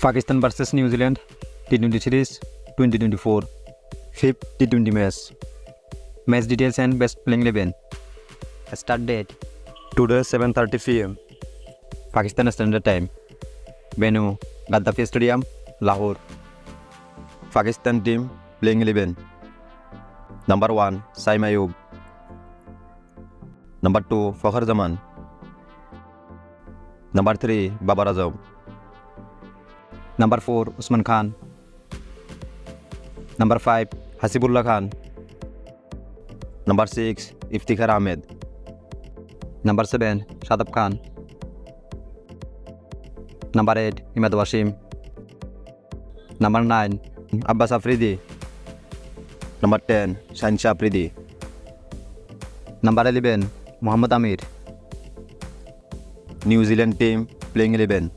Pakistan vs New Zealand T20 Series 2024 5th T20 match. Match details and best playing 11. Start date today 7:30 p.m. Pakistan Standard Time. Venue Gaddafi Stadium, Lahore. Pakistan team playing 11. Number 1 Saim Ayub. Number 2 Fakhar Zaman. Number 3 Babar Azam. Number 4 Usman Khan. Number 5 Hasibullah Khan. Number 6 Iftikhar Ahmed. Number 7 Shadab Khan. Number 8 Imad Wasim. Number 9 Abbas Afridi. Number 10 Shansha Afridi. Number 11 Muhammad Amir. New Zealand team playing 11.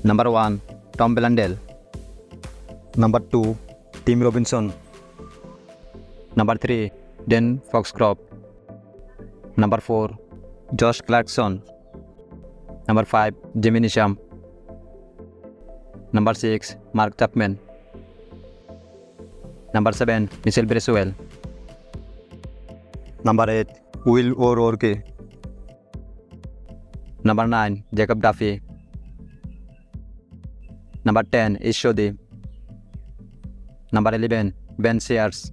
Number 1 Tom Bellandale. Number 2 Tim Robinson. Number 3 Dan Foxcroft. Number 4 Josh Clarkson. Number 5 Jimmy Nisham. Number 6 Mark Chapman. Number 7 Michel Bresswell. Number 8 Will O'Rourke. Number 9 Jacob Duffy. Number 10 Ish Sodhi. Number 11 Ben Sears.